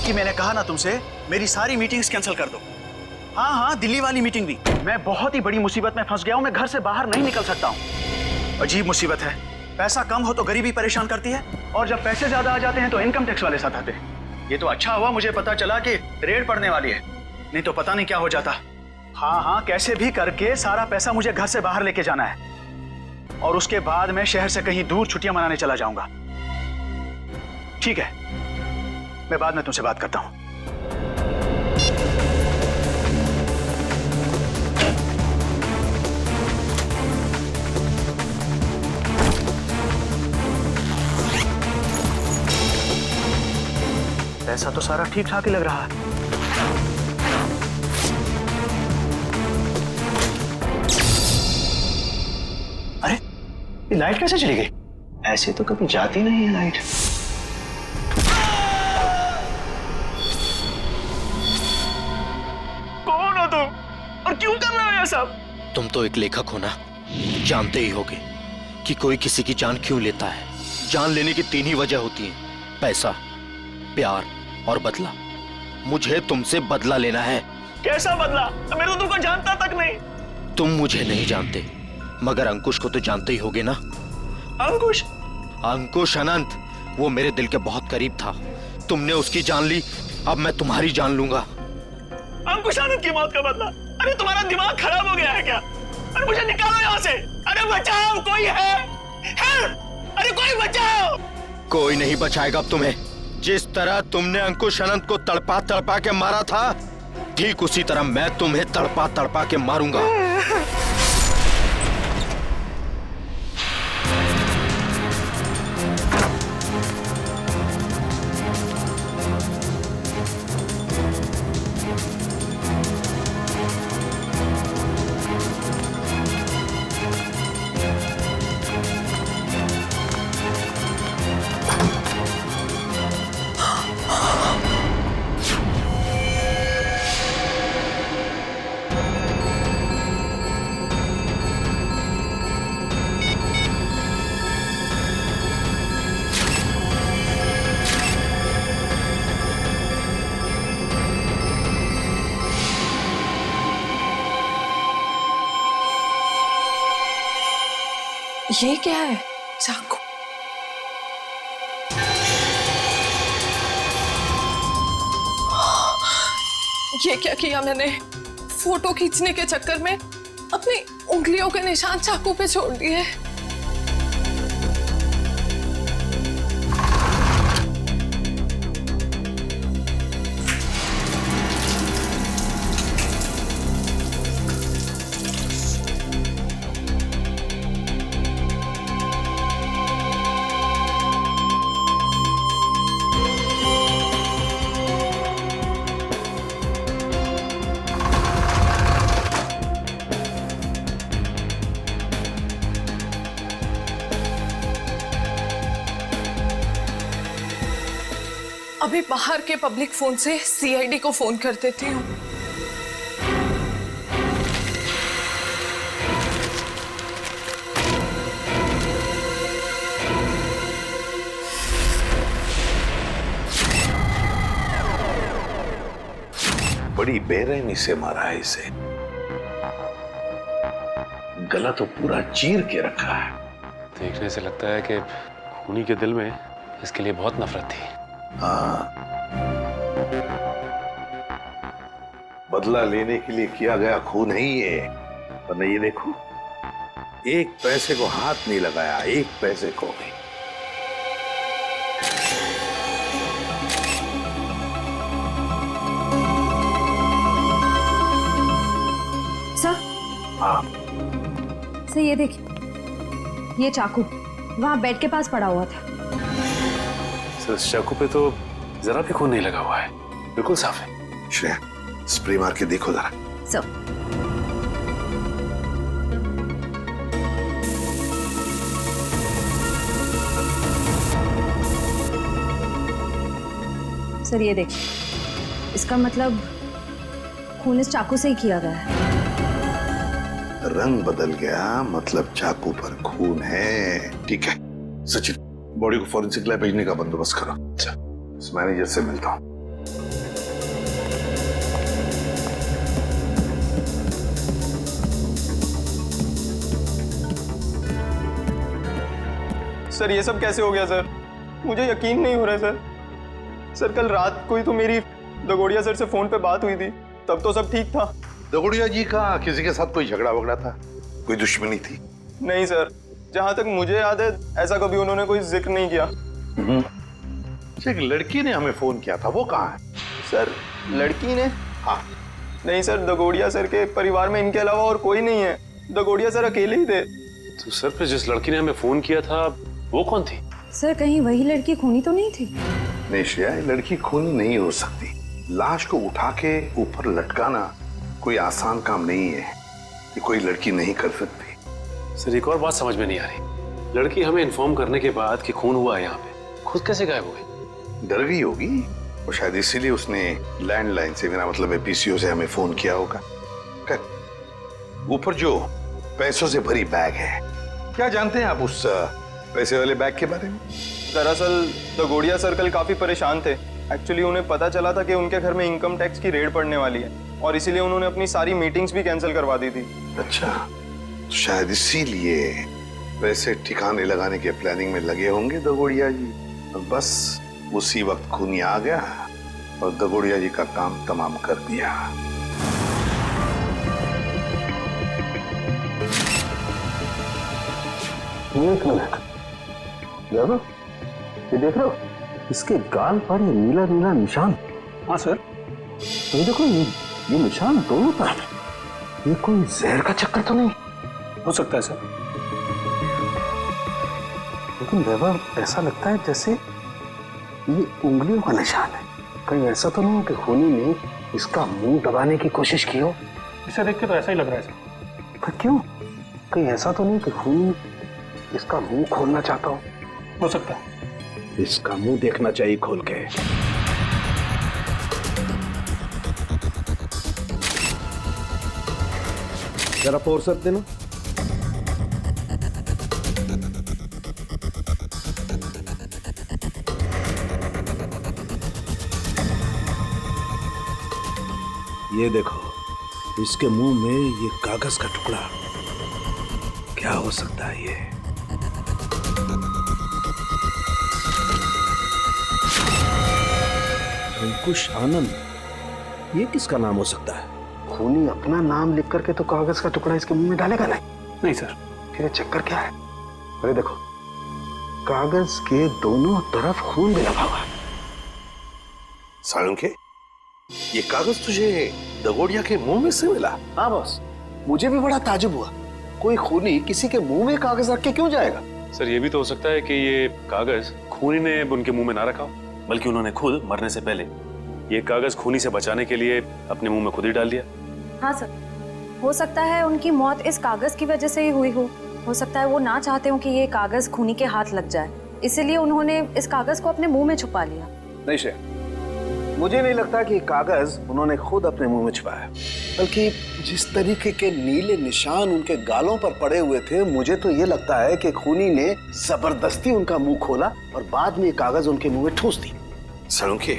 विक्की, मैंने कहा ना तुमसे, मेरी सारी मीटिंग्स कैंसिल कर दो। हाँ हाँ, दिल्ली वाली मीटिंग भी। मैं बहुत ही बड़ी मुसीबत में फंस गया हूँ, मैं घर से बाहर नहीं निकल सकता हूँ। अजीब मुसीबत है, पैसा कम हो तो गरीबी परेशान करती है, और जब पैसे ज्यादा आ जाते हैं तो इनकम टैक्स वाले साथ आते हैं। ये तो अच्छा हुआ मुझे पता चला कि रेड पड़ने वाली है, नहीं तो पता नहीं क्या हो जाता। हाँ हाँ, कैसे भी करके सारा पैसा मुझे घर से बाहर लेके जाना है, और उसके बाद मैं शहर से कहीं दूर छुट्टियां मनाने चला जाऊंगा। ठीक है, मैं बाद में तुमसे बात करता हूं। पैसा तो सारा ठीक ठाक ही लग रहा है। अरे, ये लाइट कैसे चली गई? ऐसे तो कभी जाती नहीं है लाइट। कौन हो तुम और क्यों कर रहे हो ये सब? तुम तो एक लेखक हो ना, जानते ही होगे कि कोई किसी की जान क्यों लेता है। जान लेने की 3 ही वजह होती है, पैसा, प्यार और बदला। मुझे तुमसे बदला लेना है। कैसा बदला? मैं तो तुमको जानता तक नहीं। तुम मुझे नहीं जानते, मगर अंकुश को तो जानते ही होगे ना। अंकुश? अंकुश अनंत, वो मेरे दिल के बहुत करीब था। तुमने उसकी जान ली, अब मैं तुम्हारी जान लूंगा। अंकुश आनंद की मौत का बदला? अरे तुम्हारा दिमाग खराब हो गया है क्या? अरे मुझे निकालो यहाँ से। अरे बचाओ, कोई है? अरे कोई बचाओ। कोई नहीं बचाएगा अब तुम्हें। जिस तरह तुमने अंकुश अनंत को तड़पा तड़पा के मारा था, ठीक उसी तरह मैं तुम्हें तड़पा तड़पा के मारूंगा। ये क्या है? चाकू। ये क्या किया मैंने? फोटो खींचने के चक्कर में अपनी उंगलियों के निशान चाकू पे छोड़ दिए। अभी बाहर के पब्लिक फोन से सीआईडी को फोन कर देती हूँ। बड़ी बेरहमी से मारा है इसे। गला तो पूरा चीर के रखा है। देखने से लगता है कि खूनी के दिल में इसके लिए बहुत नफरत थी। हाँ, बदला लेने के लिए किया गया खून है ये। वरना ये देखो, एक पैसे को हाथ नहीं लगाया, एक पैसे को भी। सर, हाँ सर ये देखिए, ये चाकू वहां बेड के पास पड़ा हुआ था। सर, इस चाकू पे तो जरा भी खून नहीं लगा हुआ है, बिल्कुल साफ है। श्रेया, स्प्रे मार के देखो जरा। सर, सर ये देखिए, इसका मतलब खून इस चाकू से ही किया गया है। रंग बदल गया, मतलब चाकू पर खून है। ठीक है सचिन, बॉडी को फॉरेंसिक लैब भेजने का बंदोबस्त करो। अच्छा, इस मैनेजर से मिलता हूँ। सर ये सब कैसे हो गया सर? मुझे यकीन नहीं हो रहा है सर। सर कल रात को ही तो मेरी दगोड़िया सर से फोन पे बात हुई थी, तब तो सब ठीक था। दगोड़िया जी का किसी के साथ कोई झगड़ा वगड़ा था? कोई दुश्मनी थी? नहीं सर, जहां तक मुझे याद है ऐसा कभी उन्होंने कोई जिक्र नहीं किया। एक लड़की ने हमें फोन किया था, वो कहाँ है? सर लड़की ने? हाँ। नहीं सर, दगोड़िया सर के परिवार में इनके अलावा और कोई नहीं है। दगोड़िया सर अकेले ही थे। तो सर फिर जिस लड़की ने हमें फोन किया था वो कौन थी? सर कहीं वही लड़की खूनी तो नहीं थी? नहीं श्रेया, ये लड़की खूनी नहीं हो सकती। लाश को उठा के ऊपर लटकाना कोई आसान काम नहीं है, ये कोई लड़की नहीं कर सकती। सर एक और बात समझ में नहीं आ रही, लड़की हमें इन्फॉर्म करने के बाद कि खून हुआ है यहाँ पे, खुद कैसे गायब हो गई? डर गई होगी और शायद इसीलिए उसने लैंडलाइन से, मेरा मतलब है पीसीओ से हमें फोन किया होगा। ऊपर जो पैसों से भरी बैग है, क्या जानते हैं आप उस पैसे वाले बैग के बारे में? दरअसल दगोड़िया सर कल काफी परेशान थे। एक्चुअली उन्हें पता चला था कि उनके घर में इनकम टैक्स की रेड पड़ने वाली है और इसीलिए उन्होंने अपनी सारी मीटिंग्स भी कैंसिल करवा दी थी। अच्छा, तो शायद इसीलिए पैसे ठिकाने लगाने के प्लानिंग में लगे होंगे दगोड़िया जी। और बस उसी वक्त खूनी आ गया और दगोड़िया जी का काम तमाम कर दिया। एक मिनट, ये देख रहे हो इसके गाल पर ये नीला नीला निशान? हाँ सर। ये देखो, ये निशान दोनों तरफ। ये कोई जहर का चक्कर तो नहीं? हो सकता है सर, लेकिन वैभव ऐसा लगता है जैसे ये उंगलियों का निशान है। कहीं ऐसा तो नहीं कि खूनी ने इसका मुंह दबाने की कोशिश की हो? इसे देख के तो ऐसा ही लग रहा है सर। पर क्यों? कहीं ऐसा तो नहीं कि खूनी इसका मुंह खोलना चाहता हो सकता है। इसका मुंह देखना चाहिए खोल के। जरा फोर्स देना। ये देखो, इसके मुंह में ये कागज का टुकड़ा, क्या हो सकता है ये? अंकुश आनंद, ये किसका नाम हो सकता है? खूनी अपना नाम लिख करके तो कागज का टुकड़ा इसके मुंह में डालेगा नहीं सर। फिर ये चक्कर क्या है? अरे देखो, कागज के दोनों तरफ खून भी लगा हुआ है। साळुंखे, ये कागज तुझे दगोड़िया के मुंह में से मिला? हाँ बॉस, मुझे भी बड़ा ताजुब हुआ। कोई खूनी किसी के मुंह में कागज रख के क्यों जाएगा? सर ये भी तो हो सकता है कि ये कागज खूनी ने उनके मुंह में ना रखा हो, बल्कि उन्होंने खुद मरने से पहले ये कागज खूनी से बचाने के लिए अपने मुंह में खुद ही डाल दिया। हाँ सर, हो सकता है उनकी मौत इस कागज की वजह से ही हुई हो सकता है वो ना चाहते हो कि ये कागज खूनी के हाथ लग जाए, इसीलिए उन्होंने इस कागज को अपने मुंह में छुपा लिया। नहीं श्रेया, मुझे नहीं लगता कि कागज उन्होंने खुद अपने मुंह में छुपाया, बल्कि जिस तरीके के नीले निशान उनके गालों पर पड़े हुए थे, मुझे तो ये लगता है कि खूनी ने जबरदस्ती उनका मुंह खोला और बाद में कागज उनके मुंह में ठूस दी। साळुंखे,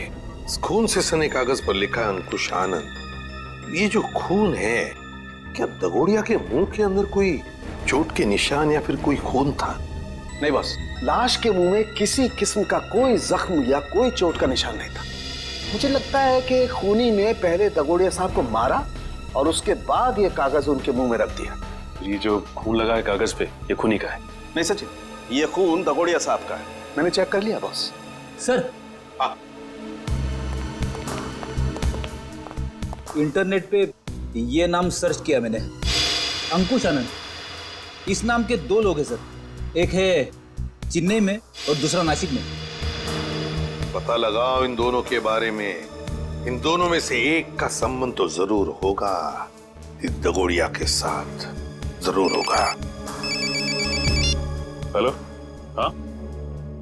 खून से सने कागज पर लिखा अंकुश आनंद। ये जो खून है, क्या दगोड़िया के मुंह के अंदर कोई चोट के निशान या फिर कोई खून था? नहीं बस, लाश के मुंह में किसी किस्म का कोई जख्म या कोई चोट का निशान नहीं था। मुझे लगता है कि खूनी ने पहले दगोड़िया साहब को मारा और उसके बाद ये कागज उनके मुंह में रख दिया। ये जो खून लगा है कागज पे, ये खूनी का है? नहीं सचिन, ये खून दगोड़िया साहब का है। मैंने चेक कर लिया बॉस। सर, इंटरनेट पे ये नाम सर्च किया मैंने, अंकुश आनंद। इस नाम के 2 लोग हैं सर, एक है चेन्नई में और दूसरा नासिक में। पता लगाओ इन दोनों के बारे में। इन दोनों में से एक का संबंध तो जरूर होगा, इस दगोड़िया के साथ जरूर होगा। हेलो, हाँ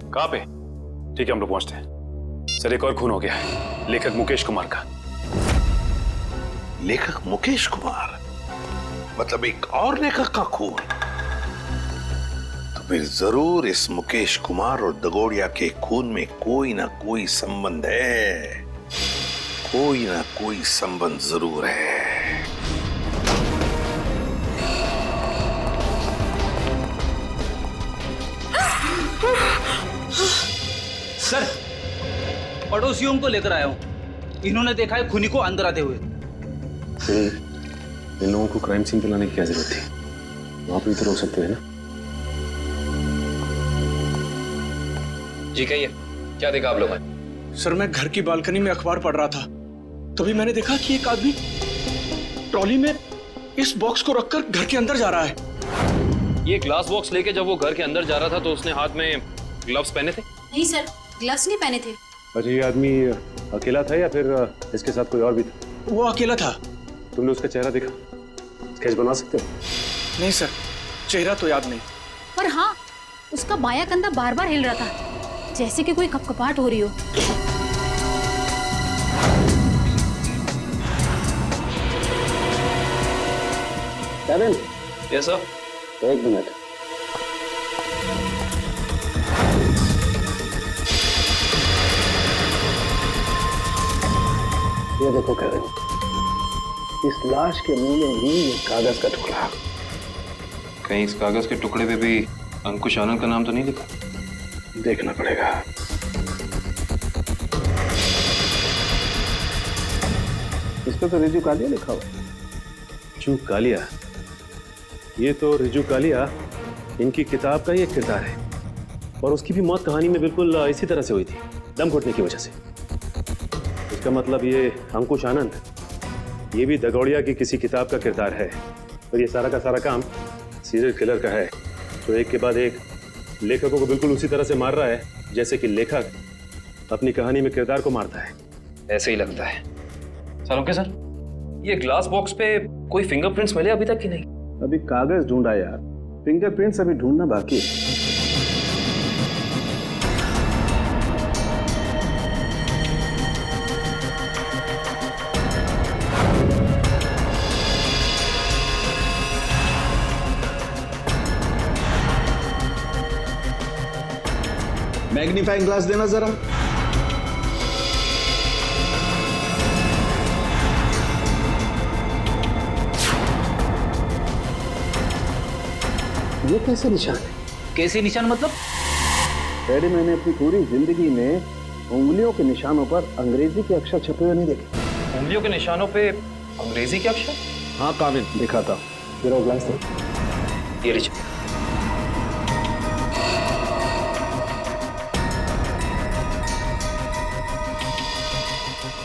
कहाँ पे? ठीक है हम लोग पहुंचते हैं। सर एक और खून हो गया है, लेखक मुकेश कुमार का। लेखक मुकेश कुमार? मतलब एक और लेखक का खून? तो फिर जरूर इस मुकेश कुमार और दगोड़िया के खून में कोई ना कोई संबंध है, कोई ना कोई संबंध जरूर है। सर, पड़ोसियों को लेकर आया हूँ। इन्होंने देखा है खूनी को अंदर आते हुए। इन लोगों को क्राइम सीन पे लाने की क्या जरूरत थी? वहां पर भी तो रोक सकते हैं ना। जी कहिए, क्या देखा आप लोगों ने? सर, मैं घर की बालकनी में अखबार पढ़ रहा था, तभी मैंने देखा कि एक आदमी ट्रॉली में इस बॉक्स को रखकर घर के अंदर जा रहा है। ये ग्लास बॉक्स लेके जब वो घर के अंदर जा रहा था तो उसने हाथ में ग्लव्स पहने थे? नहीं सर, ग्लव्स नहीं पहने थे। अच्छा, ये आदमी अकेला था या फिर इसके साथ कोई और भी था? वो अकेला था। तुमने उसका चेहरा देखा? स्केच बना सकते हो? नहीं सर, चेहरा तो याद नहीं। पर हाँ, उसका बायां कंधा बार बार हिल रहा था, जैसे कि कोई कपकपाहट हो रही हो। Kevin, yes sir. एक मिनट। ये देखो केविन, इस लाश के मुंह में भी एक कागज का टुकड़ा। कहीं इस कागज के टुकड़े पे भी अंकुश आनंद का नाम तो नहीं लिखा? देखना पड़ेगा। इस पे तो रिजू कालिया लिखा हुआ। रिजू कालिया? ये तो रिजू कालिया इनकी किताब का ही एक किरदार है, और उसकी भी मौत कहानी में बिल्कुल इसी तरह से हुई थी, दम घुटने की वजह से। इसका मतलब ये अंकुश आनंद, ये भी दगोड़िया की किसी किताब का किरदार है, और ये सारा का सारा काम सीरियल किलर का है, जो एक के बाद एक लेखकों को बिल्कुल उसी तरह से मार रहा है जैसे कि लेखक अपनी कहानी में किरदार को मारता है। ऐसे ही लगता है। सालुंके सर, ये ग्लास बॉक्स पे कोई फिंगरप्रिंट्स मिले अभी तक कि नहीं? अभी कागज ढूंढा यार, फिंगरप्रिंट्स अभी ढूंढना बाकी है। मैग्नीफाइंग ग्लास देना जरा। ये कैसे निशान है? कैसे निशान मतलब? डैडी, मैंने अपनी पूरी जिंदगी में उंगलियों के निशानों पर अंग्रेजी के अक्षर छपे हुए नहीं देखे। उंगलियों के निशानों पे अंग्रेजी के अक्षर? हाँ काबिल, दिखाता हूँ। जरा ग्लास दे। ये लीजिए।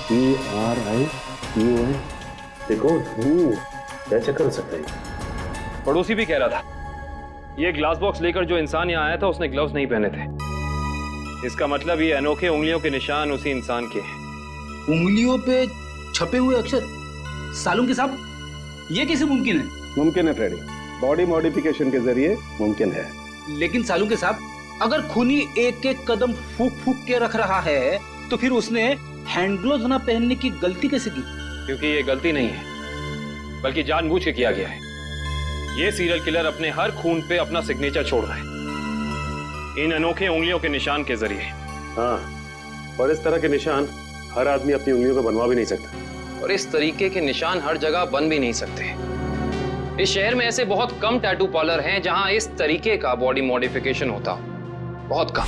PRIUN। देखो, क्या चक्कर हो सकता है? पड़ोसी भी कह रहा था, ये ग्लास बॉक्स लेकर जो इंसान यहाँ आया था उसने ग्लव्स नहीं पहने थे। इसका मतलब ये अनोखे उंगलियों के निशान उसी इंसान के हैं। उंगलियों पे छपे हुए अक्षर? सालुंके साहब, ये कैसे मुमकिन है? मुमकिन है फ्रेडी, बॉडी मॉडिफिकेशन के जरिए मुमकिन है। लेकिन सालुंके साहब, अगर खूनी एक एक कदम फूक फूक के रख रहा है तो फिर उसने हैंड ग्लोव्स ना पहनने की गलती कैसे की? क्योंकि ये गलती नहीं है, बल्कि जानबूझ के किया गया है। ये सीरियल किलर अपने हर खून पे अपना सिग्नेचर छोड़ रहा है, इन अनोखे उंगलियों के निशान के जरिए। हाँ, और इस तरह के निशान हर आदमी अपनी उंगलियों पर बनवा भी नहीं सकता। और इस तरीके के निशान हर जगह बन भी नहीं सकते। इस शहर में ऐसे बहुत कम टैटू पार्लर हैं जहां इस तरीके का बॉडी मॉडिफिकेशन होता हो, बहुत कम।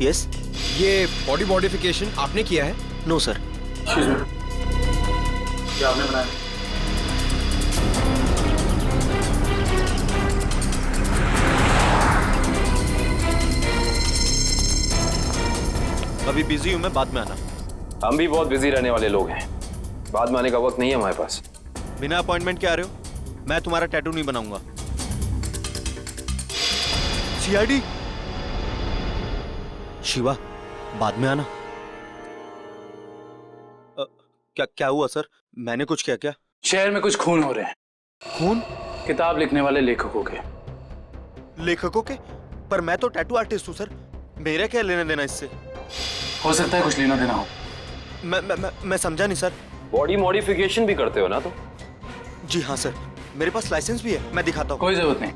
यस, ये बॉडी मॉडिफिकेशन आपने किया है? No sir. क्या आपने बनाया? अभी बिजी हूं मैं, बाद में आना। हम भी बहुत बिजी रहने वाले लोग हैं, बाद में आने का वक्त नहीं है हमारे पास। बिना अपॉइंटमेंट के आ रहे हो? मैं तुम्हारा टैटू नहीं बनाऊंगा। सीआईडी? शिवा, बाद में आना। क्या हुआ सर? मैंने कुछ किया क्या? शहर में कुछ खून हो रहे हैं। खून? किताब लिखने वाले लेखकों के। लेखकों के? पर मैं तो टैटू आर्टिस्ट हूँ सर, मेरा क्या लेना देना इससे? हो सकता है कुछ लेना देना हो। मैं समझा नहीं सर। बॉडी मॉडिफिकेशन भी करते हो ना तुम? जी हाँ सर, मेरे पास लाइसेंस भी है, मैं दिखाता हूँ। कोई जरूरत नहीं।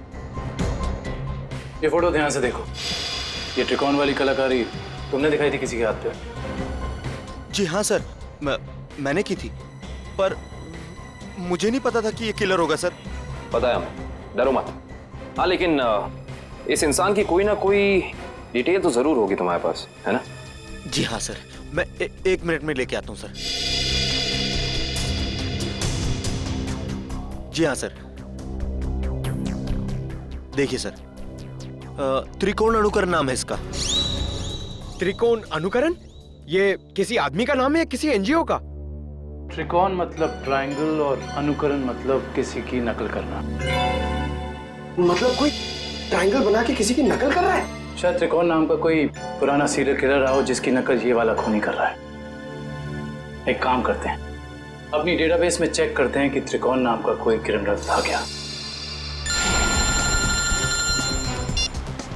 ये फोटो ध्यान से देखो, ये त्रिकोण वाली कलाकारी तुमने दिखाई थी किसी के हाथ पे? जी हाँ सर, मैंने की थी, पर मुझे नहीं पता था कि ये किलर होगा सर। पता है हमें, डरो मत। हाँ लेकिन इस इंसान की कोई ना कोई डिटेल तो जरूर होगी तुम्हारे पास, है ना? जी हाँ सर, मैं 1 मिनट में लेके आता हूँ सर। जी हाँ सर, देखिए सर, त्रिकोण अनुकरण नाम है इसका। त्रिकोण अनुकरण? ये किसी आदमी का नाम है या किसी एनजीओ का? त्रिकोण मतलब ट्रायंगल और अनुकरण मतलब किसी की नकल करना। मतलब कोई ट्रायंगल बना के किसी की नकल कर रहा है? शायद त्रिकोण नाम का कोई पुराना सीरियल किलर रहा हो जिसकी नकल ये वाला खूनी कर रहा है। एक काम करते हैं, अपनी डेटाबेस में चेक करते हैं कि त्रिकोण नाम का कोई क्रिमिनल था क्या।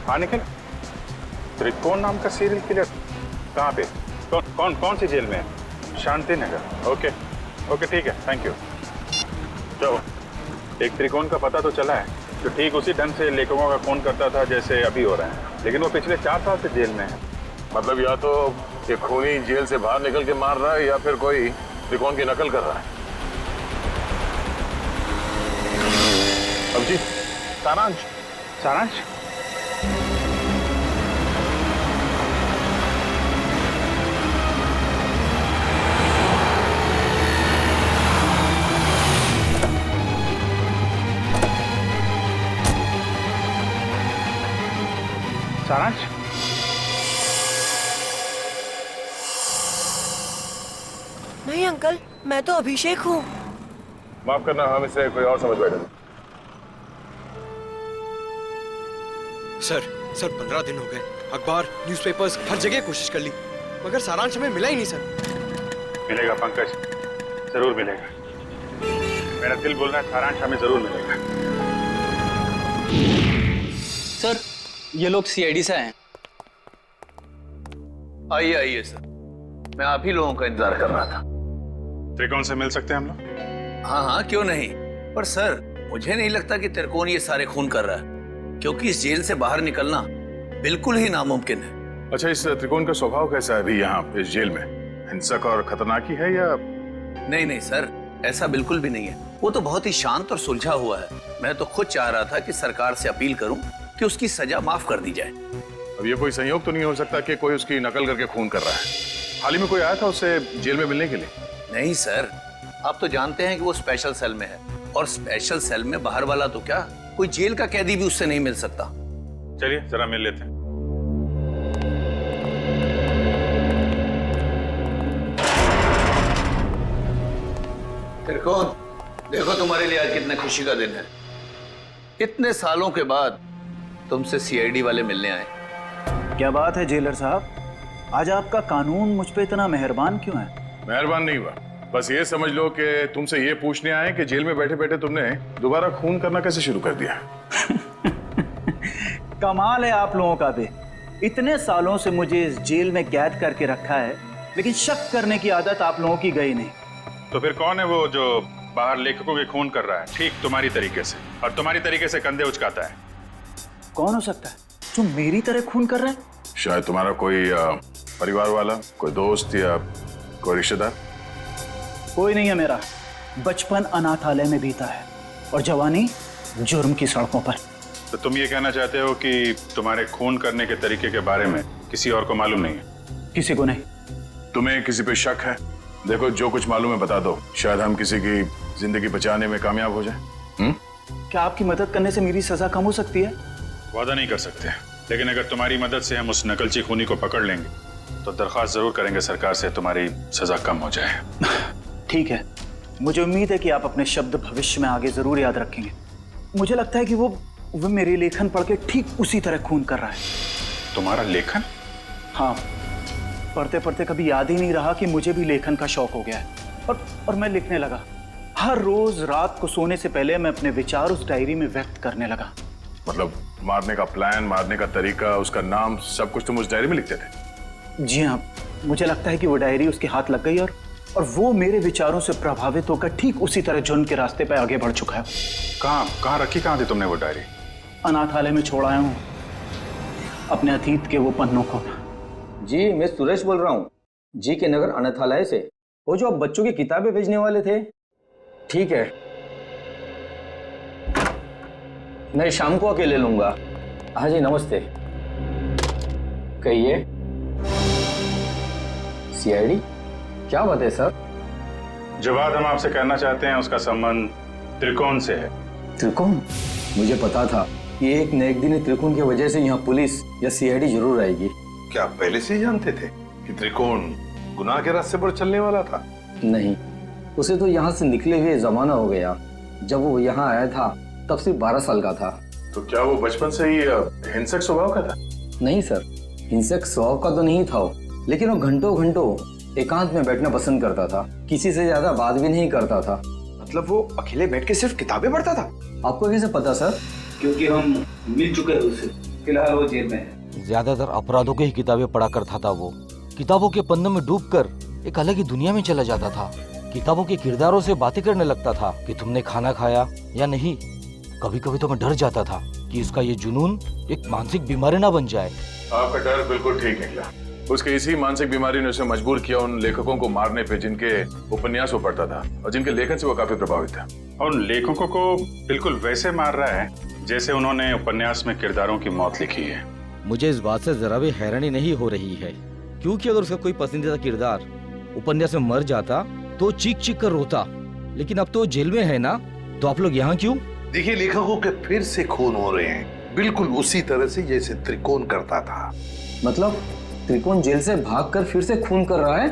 हाँ निखिल, त्रिकोण नाम का सीरियल किलर कहाँ पे? कौन सी जेल में है? शांति नगर। ओके ओके ठीक है, थैंक यू। चलो, एक त्रिकोण का पता तो चला है जो ठीक उसी ढंग से लेखकों का खून करता था जैसे अभी हो रहा है, लेकिन वो पिछले 4 साल से जेल में है। मतलब या तो ये खूनी जेल से बाहर निकल के मार रहा है या फिर कोई त्रिकोण की नकल कर रहा है। अब जी, सारांश सारांश सारांश नहीं अंकल, मैं तो अभिषेक हूँ। माफ करना, हम इसे कोई और समझ बैठे थे। सर 15 दिन हो गए, अखबार न्यूज़पेपर्स हर जगह कोशिश कर ली, मगर सारांश हमें मिला ही नहीं सर। मिलेगा पंकज, जरूर मिलेगा। मेरा दिल बोल रहा है सारांश हमें जरूर मिलेगा। सर ये लोग सीआईडी से आए। आइए आइए सर, मैं आप ही लोगों का इंतजार कर रहा था। त्रिकोण से मिल सकते हैं हम लोग? हाँ हाँ क्यों नहीं, पर सर मुझे नहीं लगता कि त्रिकोण ये सारे खून कर रहा है, क्योंकि इस जेल से बाहर निकलना बिल्कुल ही नामुमकिन है। अच्छा, इस त्रिकोण का स्वभाव कैसा है अभी यहाँ इस जेल में? हिंसक और खतरनाक ही है या? नहीं नहीं सर, ऐसा बिल्कुल भी नहीं है। वो तो बहुत ही शांत और सुलझा हुआ है। मैं तो खुद चाह रहा था कि सरकार से अपील करूं कि उसकी सजा माफ कर दी जाए। अब ये कोई संयोग तो नहीं हो सकता कि कोई उसकी नकल करके खून कर रहा है? हाल ही में कोई आया था उससे जेल में मिलने के लिए? नहीं सर, आप तो जानते हैं कि वो स्पेशल सेल में है, और स्पेशल सेल में बाहर वाला तो क्या, कोई जेल का कैदी भी उससे नहीं मिल सकता। चलिए जरा मिल लेते हैं। त्रिकोण, देखो तुम्हारे लिए आज कितने खुशी का दिन है। इतने सालों के बाद तुमसे सीआईडी वाले मिलने आए। क्या बात है जेलर साहब, आज आपका कानून मुझ पे इतना मेहरबान क्यों है? मेहरबान नहीं हुआ, बस ये समझ लो कि तुमसे ये पूछने आए कि जेल में बैठे बैठे तुमने दोबारा खून करना कैसे शुरू कर दिया? कमाल है आप लोगों का भी। इतने सालों से मुझे इस जेल में कैद करके रखा है, लेकिन शक करने की आदत आप लोगों की गई नहीं। तो फिर कौन है वो जो बाहर लेखकों के खून कर रहा है ठीक तुम्हारी तरीके से, और तुम्हारी तरीके से कंधे उचकाता है? कौन हो सकता है जो मेरी तरह खून कर रहा है? शायद तुम्हारा कोई परिवार वाला, कोई दोस्त या कोई रिश्तेदार। कोई नहीं है मेरा। बचपन अनाथालय में बीता है और जवानी जुर्म की सड़कों पर। तो तुम ये कहना चाहते हो कि तुम्हारे खून करने के तरीके के बारे में किसी और को मालूम नहीं है? किसी को नहीं। तुम्हें किसी पे शक है? देखो, जो कुछ मालूम है बता दो, शायद हम किसी की जिंदगी बचाने में कामयाब हो जाए। क्या आपकी मदद करने से मेरी सजा कम हो सकती है? वादा नहीं कर सकते, लेकिन अगर तुम्हारी मदद से हम उस नकलची खूनी को पकड़ लेंगे तो दरख्वास्त जरूर करेंगे सरकार से तुम्हारी सजा कम हो जाए। ठीक है, मुझे उम्मीद है कि आप अपने शब्द भविष्य में आगे जरूर याद रखेंगे। मुझे लगता है कि वो मेरे लेखन पढ़ के ठीक उसी तरह खून कर रहा है। तुम्हारा लेखन? हाँ, पढ़ते पढ़ते कभी याद ही नहीं रहा कि मुझे भी लेखन का शौक हो गया है, और मैं लिखने लगा। हर रोज रात को सोने से पहले मैं अपने विचार उस डायरी में व्यक्त करने लगा। मतलब मारने का प्लान, मारने का तरीका, उसका नाम, सब कुछ तुम उस डायरी में लिखते थे? जी हाँ, मुझे लगता है कि वो डायरी उसके हाथ लग गई और वो मेरे विचारों से प्रभावित होकर ठीक उसी तरह जुर्म के रास्ते पर आगे बढ़ चुका है। कहाँ रखी कहाँ थी तुमने वो डायरी? अनाथालय में छोड़ आया हूँ अपने अतीत के वो पन्नों को। जी, मैं सुरेश बोल रहा हूँ, जी के नगर अनाथालय से। वो जो आप बच्चों की किताबें भेजने वाले थे। ठीक है, मैं शाम को अकेले लूंगा। हाँ जी नमस्ते। कहिए। सीआईडी? क्या बात है सर? जो बात हम आपसे करना चाहते हैं उसका संबंध त्रिकोण से है। त्रिकोण? मुझे पता था कि एक न एक दिन त्रिकोण की वजह से यहाँ पुलिस या सीआईडी जरूर आएगी। क्या आप पहले से ही जानते थे कि त्रिकोण गुनाह के रास्ते पर चलने वाला था? नहीं, उसे तो यहाँ से निकले हुए जमाना हो गया। जब वो यहाँ आया था तब सिर्फ 12 साल का था। तो क्या वो बचपन से ही हिंसक स्वभाव का था? नहीं सर, हिंसक स्वभाव का तो नहीं था वो, लेकिन वो घंटों घंटों एकांत में बैठना पसंद करता था। किसी से ज्यादा बात भी नहीं करता था। मतलब वो अकेले बैठ के सिर्फ किताबें पढ़ता था? आपको कैसे पता सर? क्योंकि हम मिल चुके हैं उससे। फिलहाल वो जेल में है। ज्यादातर अपराधों की ही किताबें पढ़ा करता था वो। किताबों के पन्नों में डूबकर एक अलग ही दुनिया में चला जाता था। किताबों के किरदारों से बातें करने लगता था कि तुमने खाना खाया या नहीं। कभी कभी तो मैं डर जाता था कि इसका ये जुनून एक मानसिक बीमारी ना बन जाए। आपका डर बिल्कुल ठीक निकला। उसके इसी मानसिक बीमारी ने उसे मजबूर किया उन लेखकों को मारने पे जिनके उपन्यास वो पढ़ता था और जिनके लेखन से वो काफी प्रभावित था। और उन लेखकों को बिल्कुल वैसे मार रहा है जैसे उन्होंने उपन्यास में किरदारों की मौत लिखी है। मुझे इस बात से जरा भी हैरानी नहीं हो रही है, क्योंकि अगर उसका कोई पसंदीदा किरदार उपन्यास में मर जाता तो चीख चीख कर रोता। लेकिन अब तो जेल में है ना, तो आप लोग यहाँ क्यों? देखिए, लेखकों के फिर से खून हो रहे हैं, बिल्कुल उसी तरह से जैसे त्रिकोण करता था। मतलब त्रिकोण जेल से भागकर फिर से खून कर रहा है?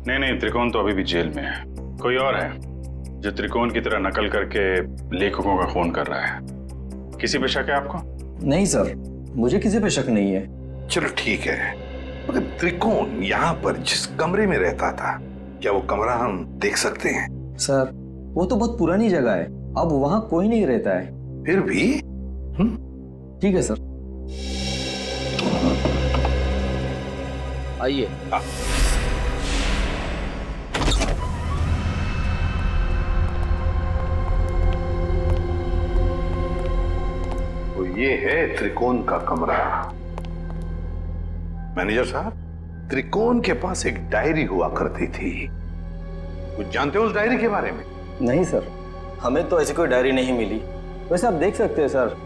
नहीं, त्रिकोण तो अभी भी जेल में है। कोई और है जो त्रिकोण की तरह नकल करके लेखकों का खून कर रहा है। किसी पे शक है आपको? नहीं सर, मुझे किसी पे शक नहीं है। चलो ठीक है, मगर त्रिकोण यहाँ पर जिस कमरे में रहता था, क्या वो कमरा हम देख सकते हैं? सर, वो तो बहुत पुरानी जगह है, अब वहाँ कोई नहीं रहता है। फिर भी ठीक है सर, आइए। तो ये है त्रिकोण का कमरा। मैनेजर साहब, त्रिकोण के पास एक डायरी हुआ करती थी। कुछ जानते हो उस डायरी के बारे में? नहीं सर, हमें तो ऐसी कोई डायरी नहीं मिली। वैसे आप देख सकते हैं सर,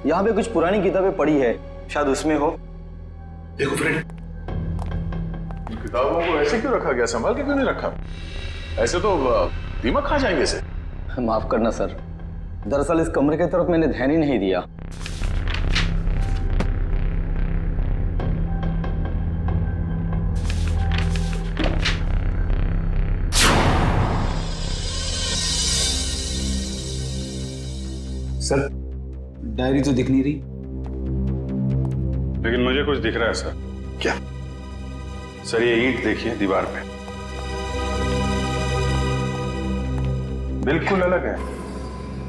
यहाँ पे कुछ पुरानी किताबें पड़ी है, शायद उसमें हो। देखो फ्रेंड, किताबों को ऐसे क्यों रखा गया? संभाल के क्यों नहीं रखा? ऐसे तो दीमक खा जाएंगे इसे। माफ करना सर, दरअसल इस कमरे की तरफ मैंने ध्यान ही नहीं दिया। सर, डायरी तो दिख नहीं रही। लेकिन मुझे कुछ दिख रहा है सर। क्या? सर, ये ईंट देखिए दीवार पे, बिल्कुल अलग है।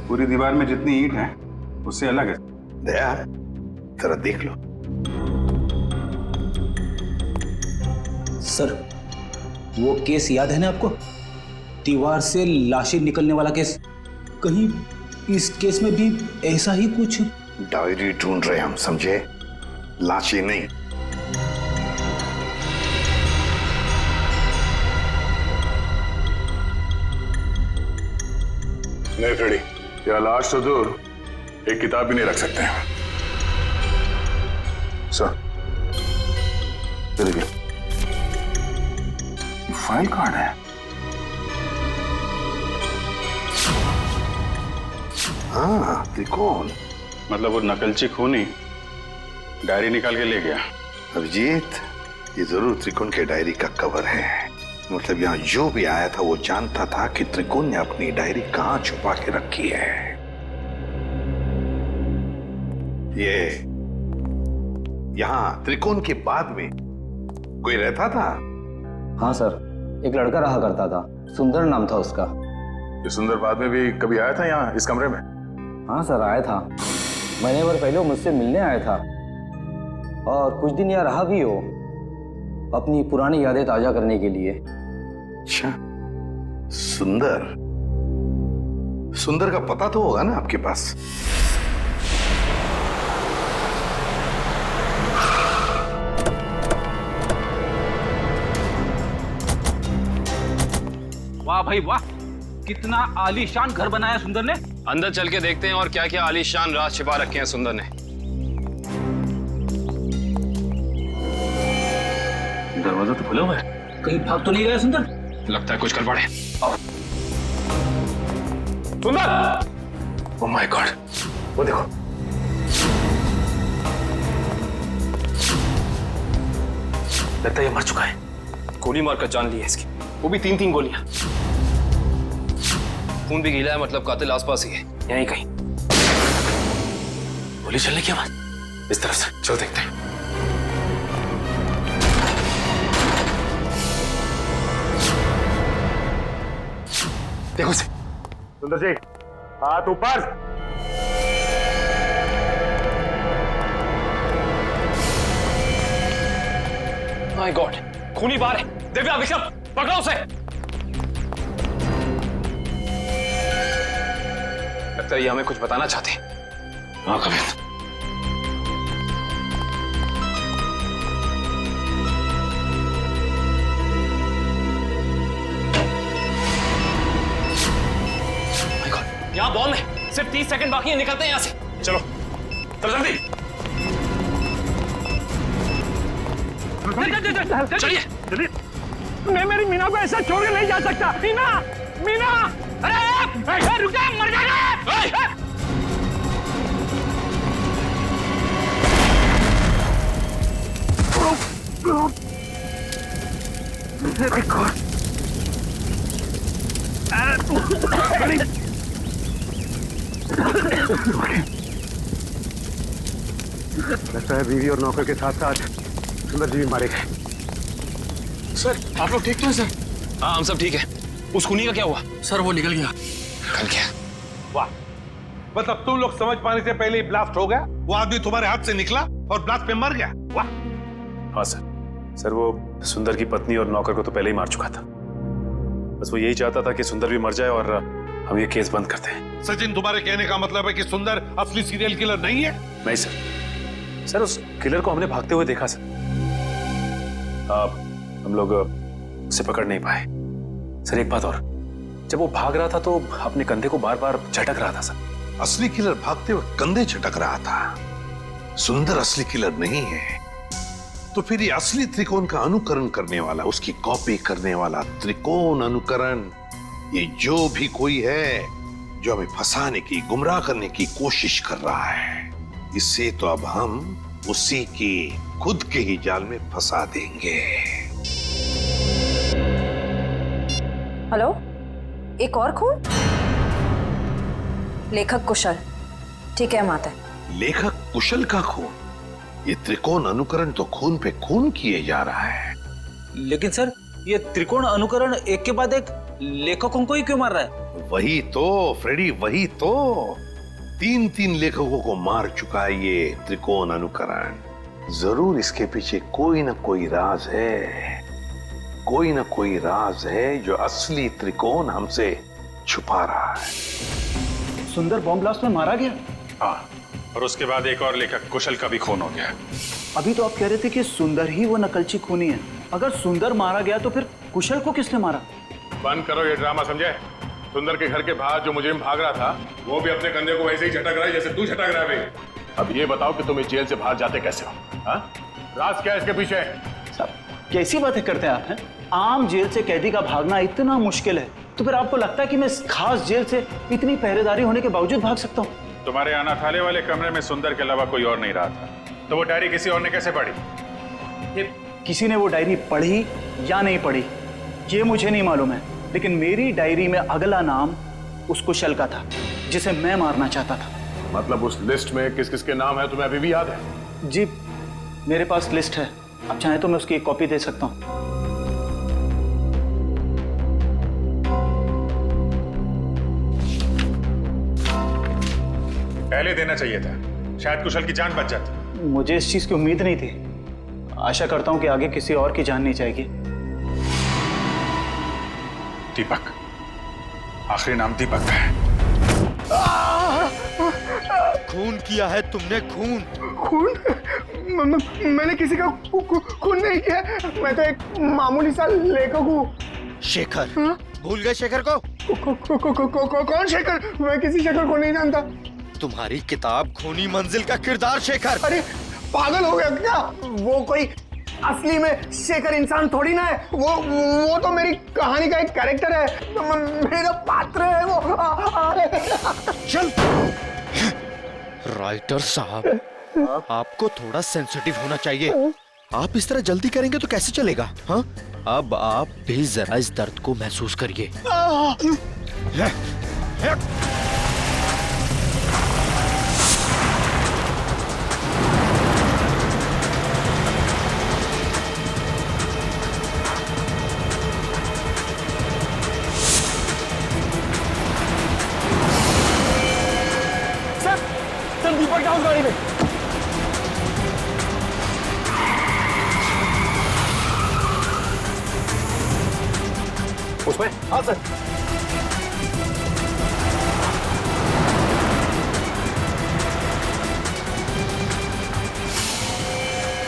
पूरी दीवार में जितनी ईंट है उससे अलग है। दया, जरा देख लो। सर, वो केस याद है ना आपको? दीवार से लाशें निकलने वाला केस। कहीं इस केस में भी ऐसा ही कुछ? डायरी ढूंढ रहे हम, समझे? लाशें नहीं। नहीं फ्रेडी, या लाश तो दूर, एक किताब भी नहीं रख सकते हैं। सर, देखिए, फाइल कार्ड है। हाँ, त्रिकोण। मतलब वो नकलची खूनी डायरी निकाल के ले गया। अभिजीत, ये जरूर त्रिकोण के डायरी का कवर है। मतलब यहाँ जो भी आया था वो जानता था कि त्रिकोण ने अपनी डायरी कहाँ छुपा के रखी है। ये यहाँ त्रिकोण के बाद में कोई रहता था? हाँ सर, एक लड़का रहा करता था, सुंदर नाम था उसका। ये सुंदर बाद में भी कभी आया था यहाँ इस कमरे में? हाँ सर, आया था। महीने भर पहले वो मुझसे मिलने आया था और कुछ दिन यहाँ रहा भी हो, अपनी पुरानी यादें ताजा करने के लिए। अच्छा, सुंदर। सुंदर का पता तो होगा ना आपके पास? वाह भाई वाह, कितना आलीशान घर बनाया सुंदर ने। अंदर चल के देखते हैं और क्या क्या आलीशान राज छिपा रखे हैं सुंदर ने। दरवाजा तो खुला हुआ है, कहीं भाग तो नहीं गया सुंदर? लगता है कुछ गड़बड़ है। सुंदर! ओह माय गॉड, वो देखो। लगता है ये मर चुका है। गोली मारकर जान ली है इसकी, वो भी 3-3 गोलियां। खून भी गीला है, मतलब कातिल आसपास ही है, यहीं कहीं। गोली चलने की आवाज इस तरफ से, चलो देखते हैं। देखो से। सुंदर जी, हाथ ऊपर। माय गॉड, खूनी बाहर है। दिव्या, विक्रम, पकड़ो उसे। लगता है ये हमें कुछ बताना चाहते हैं। हाँ कभी। यहाँ बॉल है, सिर्फ 30 सेकंड बाकी है, निकलते हैं यहाँ से। चलो जल्दी चलिए। मैं मेरी मीना को ऐसा छोड़ के नहीं जा सकता। मीना, मीना, अरे रुक जा, मर जाएगा। लगता है बीवी और नौकर के साथ साथ सुंदर जी भी मारे गए। सर, आप लोग ठीक तो हैं सर? हाँ, हम सब ठीक है। उस खूनी का क्या हुआ? सर, वो निकल गया। निकल गया? वाह, मतलब तुम लोग समझ पाने से पहले ही ब्लास्ट हो गया। वो आदमी तुम्हारे हाथ से निकला और ब्लास्ट पे मर गया। वाह। हाँ सर, वो सुंदर की पत्नी और नौकर को तो पहले ही मार चुका था। बस वो यही चाहता था कि सुंदर भी मर जाए और हम ये केस बंद करते हैं। सचिन, तुम्हारे कहने का मतलब है कि सुंदर असली सीरियल किलर नहीं है? नहीं सर, उस किलर को हमने भागते हुए देखा सर। हम लोग उसे पकड़ नहीं पाए। सर एक बात और, जब वो भाग रहा था तो अपने कंधे को बार बार झटक रहा था सर। असली किलर भागते हुए कंधे झटक रहा था। सुंदर असली किलर नहीं है तो फिर ये असली त्रिकोण का अनुकरण करने वाला, उसकी कॉपी करने वाला त्रिकोण अनुकरण, ये जो भी कोई है जो हमें फंसाने की, गुमराह करने की कोशिश कर रहा है, इससे तो अब हम उसी की खुद के ही जाल में फंसा देंगे। हेलो, एक और खून? लेखक कुशल। ठीक है माता। लेखक कुशल का खून? ये त्रिकोण अनुकरण तो खून पे खून किए जा रहा है। लेकिन सर, ये त्रिकोण अनुकरण एक के बाद एक लेखकों को ही क्यों मार रहा है? वही तो फ्रेडी, वही तो 3-3 लेखकों को मार चुका है ये त्रिकोण अनुकरण। जरूर इसके पीछे कोई ना कोई राज है, कोई ना कोई राज है जो असली त्रिकोण हमसे छुपा रहा है। सुंदर बॉम्ब ब्लास्ट में मारा गया? हाँ, और उसके बाद एक और लेखक कुशल का भी खून हो गया। अभी तो आप कह रहे थे कि सुंदर ही वो नकलची खूनी है। अगर सुंदर मारा गया तो फिर कुशल को किसने मारा? बंद करो ये ड्रामा, समझे? सुंदर के घर के बाहर जो मुजरिम भाग रहा था वो भी अपने कंधे को वैसे ही झटक रहा है जैसे तू झटक रहा है। अब ये बताओ कि तुम इस जेल से बाहर जाते कैसे हो? हाँ? राज क्या है इसके पीछे? साहब, कैसी बातें करते हैं आप? हैं? आम जेल से कैदी का भागना इतना मुश्किल है, तो फिर आपको लगता है कि मैं इस खास जेल से इतनी पहरेदारी होने के बावजूद भाग सकता हूँ? तुम्हारे अनाथालय वाले कमरे में सुंदर के अलावा कोई और नहीं रहा था, तो वो डायरी किसी और ने कैसे पढ़ी? किसी ने वो डायरी पढ़ी या नहीं पढ़ी ये मुझे नहीं मालूम है, लेकिन मेरी डायरी में अगला नाम उस कुशल का था जिसे मैं मारना चाहता था। मतलब उस लिस्ट में किस किस के नाम है तुम्हें अभी भी याद है? जी, मेरे पास लिस्ट है, आप चाहें तो मैं उसकी एक कॉपी दे सकता हूँ। पहले देना चाहिए था, शायद कुशल की जान बच जाती। मुझे इस चीज की उम्मीद नहीं थी। आशा करता हूं कि आगे किसी और की जान नहीं जाएगी। दीपक, आखिरी नाम दीपक का है। खून किया है तुमने, खून। खून? मैंने किसी का खून नहीं किया, मैं तो एक मामूली सा लेखक हूँ। शेखर, भूल गए शेखर को? कौन शेखर? मैं किसी शेखर को नहीं जानता। तुम्हारी किताब खूनी मंजिल का किरदार शेखर। अरे पागल हो गया क्या? वो कोई असली में शेखर इंसान थोड़ी ना है। वो तो मेरी कहानी का एक कैरेक्टर है, मेरा पात्र है वो। चल राइटर साहब, आपको थोड़ा सेंसिटिव होना चाहिए। आप इस तरह जल्दी करेंगे तो कैसे चलेगा? हाँ, अब आप भी जरा इस दर्द को महसूस करिए। चल दीपक जाओ गाड़ी में। उसमें? हाँ सर।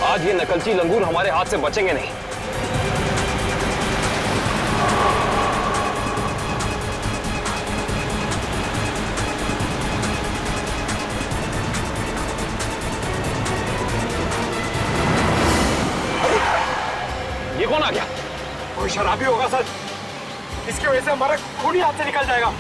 आज ये नकलची लंगूर हमारे हाथ से बचेंगे नहीं। ये कौन आ गया? कोई शराबी होगा सर, इसकी वजह से हमारा खून ही हाथ से निकल जाएगा।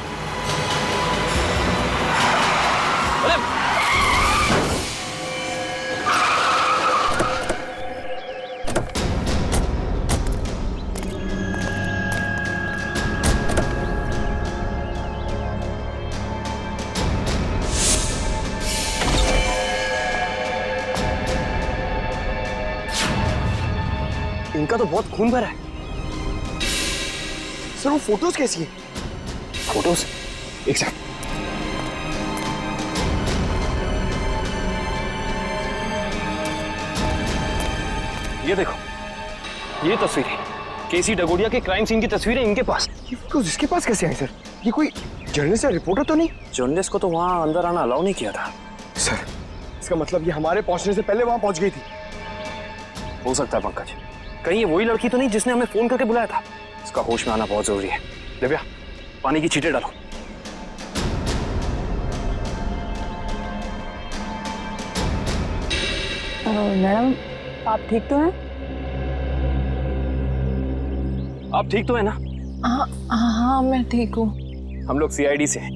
इनका तो बहुत खून भरा है। सर वो फोटोज कैसी है? फोटोज? एक सेकंड। ये देखो, ये तस्वीरें केसी डगोडिया के क्राइम सीन की तस्वीरें इनके पास। ये फोटोज इसके पास कैसे आई सर? ये कोई जर्नलिस्ट या रिपोर्टर तो नहीं? जर्नलिस्ट को तो वहां अंदर आना अलाउ नहीं किया था। सर इसका मतलब ये हमारे पहुंचने से पहले वहां पहुंच गई थी। हो सकता है पंकज, कहीं ये वही लड़की तो नहीं जिसने हमें फोन करके बुलाया था? इसका होश में आना बहुत जरूरी है। दिव्या, पानी की छींटे डालो। मैडम आप ठीक तो हैं? आप ठीक तो है ना? हाँ मैं ठीक हूँ। हम लोग सीआईडी से हैं।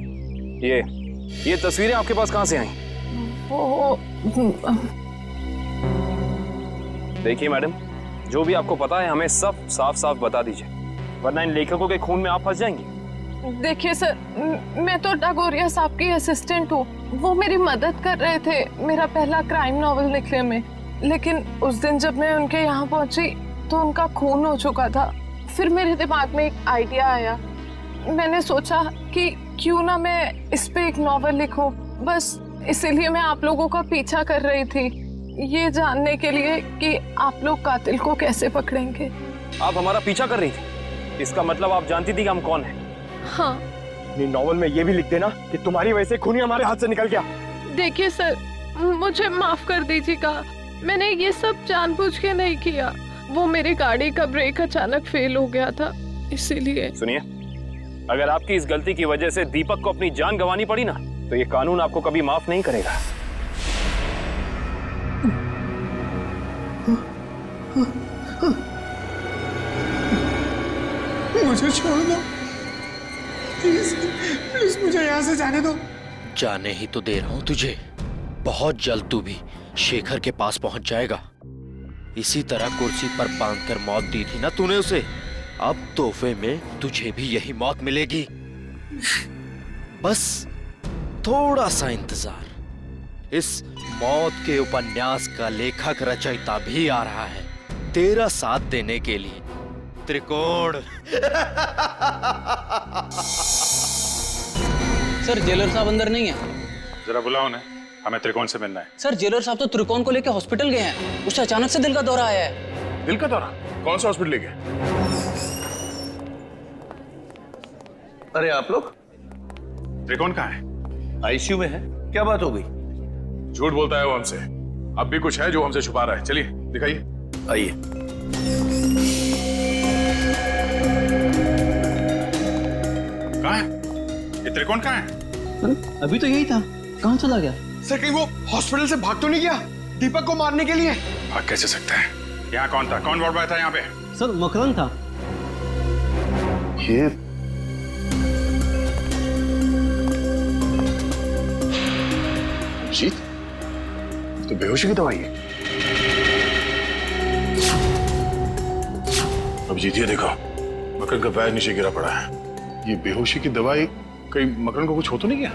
ये तस्वीरें आपके पास कहाँ से आई? वो देखिए मैडम, जो भी आपको पता है हमें सब साफ साफ बता दीजिए, वरना इन लेखकों के खून में आप फंस जाएंगी। देखिए सर, मैं तो डगोरिया साहब की असिस्टेंट हूँ। वो मेरी मदद कर रहे थे मेरा पहला क्राइम नॉवल लिखने में, लेकिन उस दिन जब मैं उनके यहाँ पहुंची तो उनका खून हो चुका था। फिर मेरे दिमाग में एक आइडिया आया, मैंने सोचा कि क्यों ना मैं इस पे एक नॉवल लिखूं। बस इसीलिए मैं आप लोगों का पीछा कर रही थी, ये जानने के लिए कि आप लोग कातिल को कैसे पकड़ेंगे। आप हमारा पीछा कर रही थी, इसका मतलब आप जानती थी कि हम कौन हैं? हाँ। अपनी नॉवल में ये भी लिख देना कि तुम्हारी वजह से खूनी हमारे हाथ से निकल गया। देखिए सर, मुझे माफ कर दीजिएगा, मैंने ये सब जानबूझ के नहीं किया। वो मेरी गाड़ी का ब्रेक अचानक फेल हो गया था, इसीलिए। सुनिए, अगर आपकी इस गलती की वजह से दीपक को अपनी जान गंवानी पड़ी ना, तो ये कानून आपको कभी माफ नहीं करेगा। मुझे छोड़ दो प्लीज, प्लीज मुझे यहाँ से जाने दो। जाने ही तो दे रहा हूं तुझे। बहुत जल्द तू भी शेखर के पास पहुंच जाएगा। इसी तरह कुर्सी पर बांधकर मौत दी थी ना तूने उसे, अब तोहफे में तुझे भी यही मौत मिलेगी। बस थोड़ा सा इंतजार। इस मौत के उपन्यास का लेखक रचयिता भी आ रहा है तेरा साथ देने के लिए। त्रिकोण। सर जेलर साहब अंदर नहीं है। जरा बुलाओ ना, हमें त्रिकोण से मिलना है। सर जेलर साहब तो त्रिकोण को लेकर हॉस्पिटल गए हैं, उससे अचानक से दिल का दौरा आया है। दिल का दौरा? कौन सा हॉस्पिटल गए? अरे आप लोग? त्रिकोण कहाँ है? आईसीयू में है। क्या बात हो गई? झूठ बोलता है वो हमसे। अब भी कुछ है जो हमसे छुपा रहा है। चलिए दिखाइए। आइए। कहाँ ये त्रिकोण कहाँ है? अभी तो यही था, कहाँ चला गया? सर कहीं वो हॉस्पिटल से भाग तो नहीं गया दीपक को मारने के लिए? भाग कैसे सकता है? यहाँ कौन था? कौन वार्ड बॉय था यहाँ पे? सर मकरंद था। ये अभिजीत, तो बेहोशी की दवाई है। अभिजीत ये देखो, मकरंद का पैर नीचे गिरा पड़ा है। ये बेहोशी की दवाई कहीं मकरंद को कुछ हो तो नहीं गया?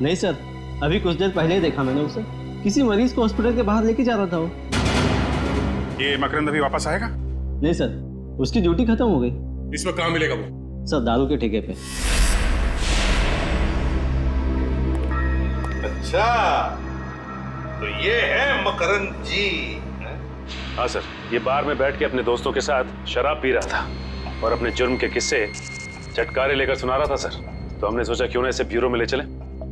नहीं सर, अभी कुछ देर पहले ही देखा मैंने उसे, किसी मरीज को हॉस्पिटल के बाहर लेके जा रहा था वो। ये मकरंद अभी वापस आएगा? नहीं सर, उसकी ड्यूटी खत्म हो गई। इसमें कहाँ मिलेगा वो? सर दारू के ठेके पे। अच्छा, तो ये है मकरंद जी। हाँ सर, ये बार में बैठ के अपने दोस्तों के साथ शराब पी रहा था और अपने जुर्म के किस्से चटकारे लेकर सुना रहा था सर। तो हमने सोचा क्यों ना इसे ब्यूरो में ले चलें,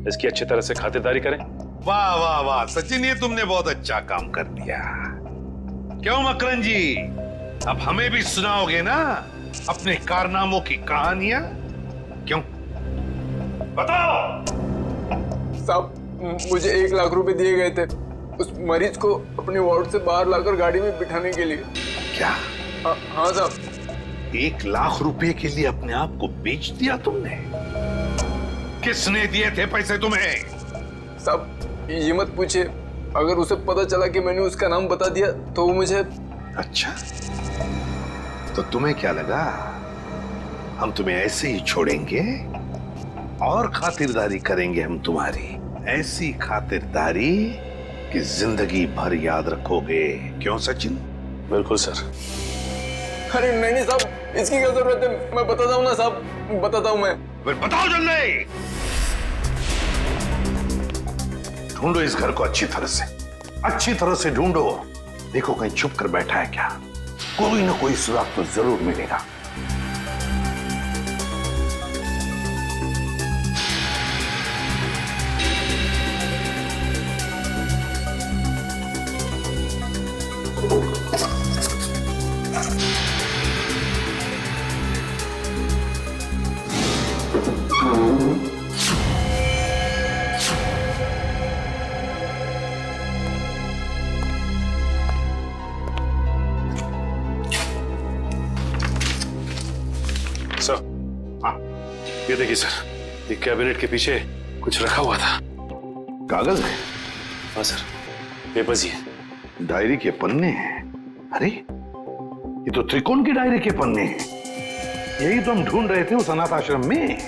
इसकी अच्छी तरह से खातिरदारी करें। वाह वाह वाह सचिन, ये तुमने बहुत अच्छा काम कर दिया। क्यों मकरंद जी, अब हमें भी सुनाओगे ना अपने कारनामों की कहानियां? क्यों, बताओ। साहब, मुझे 1 लाख रुपए दिए गए थे उस मरीज को अपने वार्ड से बाहर लाकर गाड़ी में बिठाने के लिए। क्या? हाँ साहब। 1 लाख रुपए के लिए अपने आप को बेच दिया तुमने? किसने दिए थे पैसे तुम्हें? साहब ये मत पूछे, अगर उसे पता चला कि मैंने उसका नाम बता दिया तो वो मुझे। अच्छा, तो तुम्हें क्या लगा हम तुम्हें ऐसे ही छोड़ेंगे? और खातिरदारी करेंगे हम तुम्हारी, ऐसी खातिरदारी कि जिंदगी भर याद रखोगे। क्यों सचिन? बिल्कुल सर। अरे नहीं साहब, इसकी क्या जरूरत है, मैं बताता हूँ ना साहब, बताता हूँ मैं। फिर बताओ जल्दी। ढूंढो इस घर को अच्छी तरह से ढूंढो। देखो कहीं छुप कर बैठा है क्या? कोई ना कोई सुराग तो जरूर मिलेगा। ये देखिए सर, ये कैबिनेट के पीछे कुछ रखा हुआ था। कागज है? हाँ सर, पेपर्स ही है। डायरी के पन्ने हैं? अरे ये तो त्रिकोण की डायरी के पन्ने हैं। यही तो हम ढूंढ रहे थे उस अनाथ आश्रम में।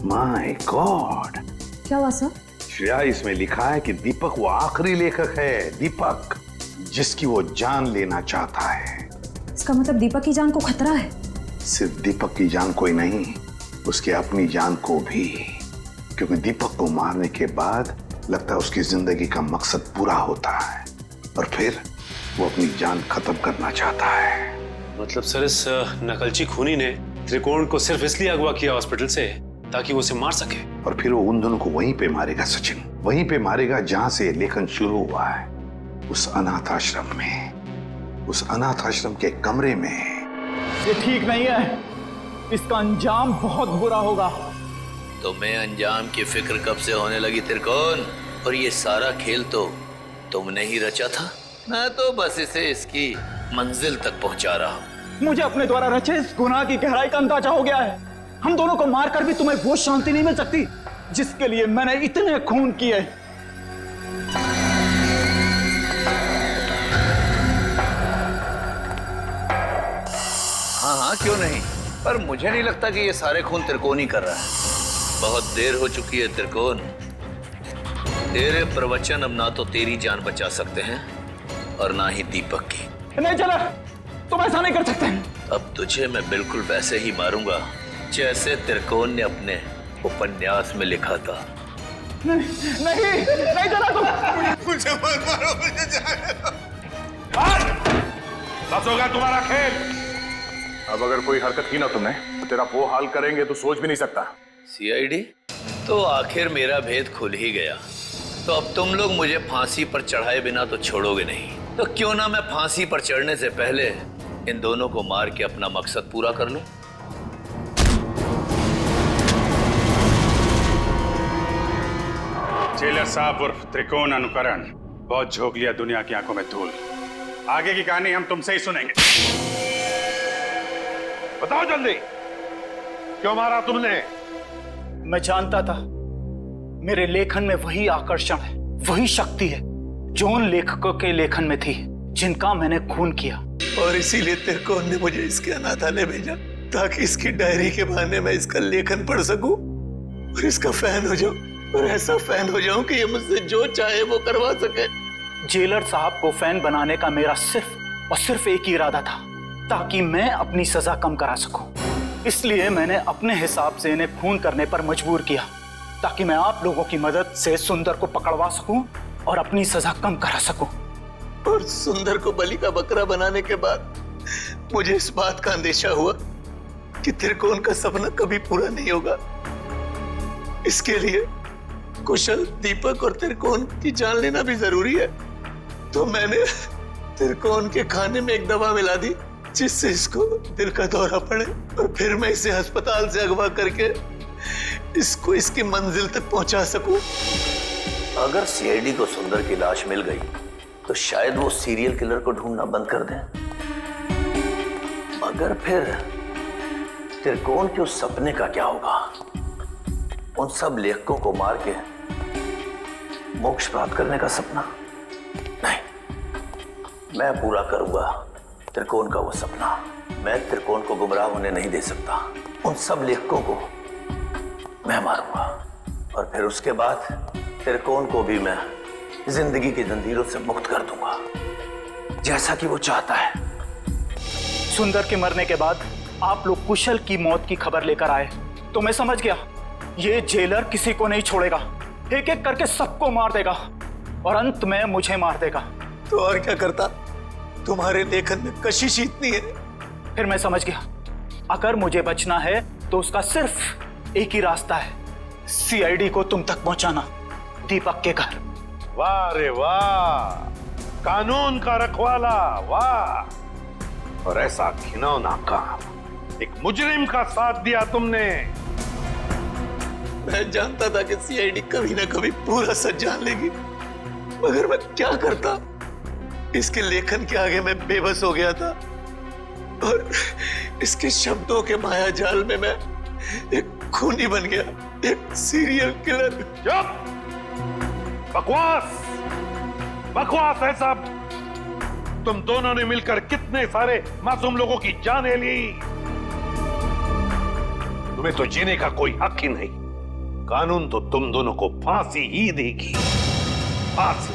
माय गॉड, क्या हुआ सर? श्रेया, इसमें लिखा है कि दीपक वो आखिरी लेखक है, दीपक जिसकी वो जान लेना चाहता है। इसका मतलब दीपक की जान को खतरा है? सिर्फ दीपक की जान को ही नहीं, उसके अपनी जान को भी, क्योंकि दीपक को मारने के बाद लगता है उसकी जिंदगी का मकसद पूरा होता है और फिर वो अपनी जान खत्म करना चाहता है। मतलब सर, इस नकलची खूनी ने त्रिकोण को सिर्फ इसलिए अगवा किया हॉस्पिटल से ताकि वो उसे मार सके, और फिर वो उन दोनों को वहीं पे मारेगा सचिन, वहीं पे मारेगा जहां से लेखन शुरू हुआ है, उस अनाथ आश्रम में, उस अनाथ आश्रम के कमरे में। ये ठीक नहीं है, इसका अंजाम बहुत बुरा होगा। तुम्हें अंजाम की फिक्र कब से होने लगी त्रिकोण? और ये सारा खेल तो तुमने ही रचा था। मैं तो बस इसे इसकी मंजिल तक पहुंचा रहा हूँ। मुझे अपने द्वारा रचे इस गुनाह की गहराई का अंदाजा हो गया है। हम दोनों को मारकर भी तुम्हें वो शांति नहीं मिल सकती जिसके लिए मैंने इतने खून किए। हाँ क्यों नहीं, पर मुझे नहीं लगता कि ये सारे खून त्रिकोण ही कर रहा है। बहुत देर हो चुकी है त्रिकोण। तेरे प्रवचन अब ना तो तेरी जान बचा सकते हैं और ना ही दीपक की। नहीं चला, तुम ऐसा नहीं कर सकते। अब तुझे मैं बिल्कुल वैसे ही मारूंगा जैसे त्रिकोण ने अपने उपन्यास में लिखा था। नहीं चला, तुम मुझे मत मारो, मुझे जाने दो। बस होगा तुम्हारा खेल। अब अगर कोई हरकत की ना तुमने तो तेरा वो हाल करेंगे तो सोच भी नहीं सकता। सीआईडी, तो आखिर मेरा भेद खुल ही गया। तो अब तुम लोग मुझे फांसी पर चढ़ाए बिना तो छोड़ोगे नहीं। तो क्यों ना मैं फांसी पर चढ़ने से पहले इन दोनों को मार के अपना मकसद पूरा कर लूं। जेलर साहब उर्फ त्रिकोण अनुकरण बहुत झोंक लिया दुनिया की आंखों में धूल। आगे की कहानी हम तुमसे ही सुनेंगे। बताओ जल्दी, क्यों मारा तुमने? मैं जानता था मेरे लेखन में वही आकर्षण है, वही शक्ति है जो उन लेखकों के लेखन में थी जिनका मैंने खून किया। और इसीलिए त्रिकोण ने मुझे इसके अनाथालय भेजा ताकि इसकी डायरी के बहाने मैं इसका लेखन पढ़ सकूं और इसका फैन हो जाऊं, और ऐसा फैन हो जाऊं कि ये मुझसे जो चाहे वो करवा सके। जेलर साहब को फैन बनाने का मेरा सिर्फ और सिर्फ एक ही इरादा था, ताकि मैं अपनी सजा कम करा सकूं। इसलिए मैंने अपने हिसाब से इन्हें खून करने पर मजबूर किया, ताकि मैं आप लोगों की मदद से सुंदर को पकड़वा सकूं और अपनी सजा कम करा सकूं। और सुंदर को बलि का बकरा बनाने के बाद मुझे इस बात का अंदेशा हुआ कि त्रिकोण का सपना कभी पूरा नहीं होगा। इसके लिए कुशल, दीपक और त्रिकोण की जान लेना भी जरूरी है। तो मैंने त्रिकोण के खाने में एक दवा मिला दी जिससे इसको दिल का दौरा पड़े, और फिर मैं इसे अस्पताल से अगवा करके इसको इसकी मंजिल तक पहुंचा सकूं। अगर सीआईडी को सुंदर की लाश मिल गई तो शायद वो सीरियल किलर को ढूंढना बंद कर दें, मगर फिर त्रिकोण के उस सपने का क्या होगा? उन सब लेखकों को मार के मोक्ष प्राप्त करने का सपना? नहीं, मैं पूरा करूंगा त्रिकोण का वो सपना। मैं त्रिकोण को गुमराह होने नहीं दे सकता। उन सब लेखकों को मैं मारूंगा, और फिर उसके बाद त्रिकोण को भी मैं जिंदगी की जंजीरों से मुक्त कर दूंगा, जैसा कि वो चाहता है। सुंदर के मरने के बाद आप लोग कुशल की मौत की खबर लेकर आए तो मैं समझ गया ये जेलर किसी को नहीं छोड़ेगा, एक एक करके सबको मार देगा और अंत में मुझे मार देगा। तो और क्या करता? तुम्हारे लेखन में कशिश इतनी है। फिर मैं समझ गया अगर मुझे बचना है तो उसका सिर्फ एक ही रास्ता है, सीआईडी को तुम तक पहुंचाना, दीपक के घर। वाह रे वाह, कानून का रखवाला, वाह! और ऐसा घिनौना काम, एक मुजरिम का साथ दिया तुमने। मैं जानता था कि सीआईडी कभी ना कभी पूरा सच जान लेगी, मगर मैं क्या करता? इसके लेखन के आगे मैं बेबस हो गया था, और इसके शब्दों के माया जाल में मैं एक खूनी बन गया, एक सीरियल किलर। चुप! बकवास, बकवास है सब। तुम दोनों ने मिलकर कितने सारे मासूम लोगों की जानें ली। तुम्हें तो जीने का कोई हक ही नहीं। कानून तो तुम दोनों को फांसी ही देगी, फांसी।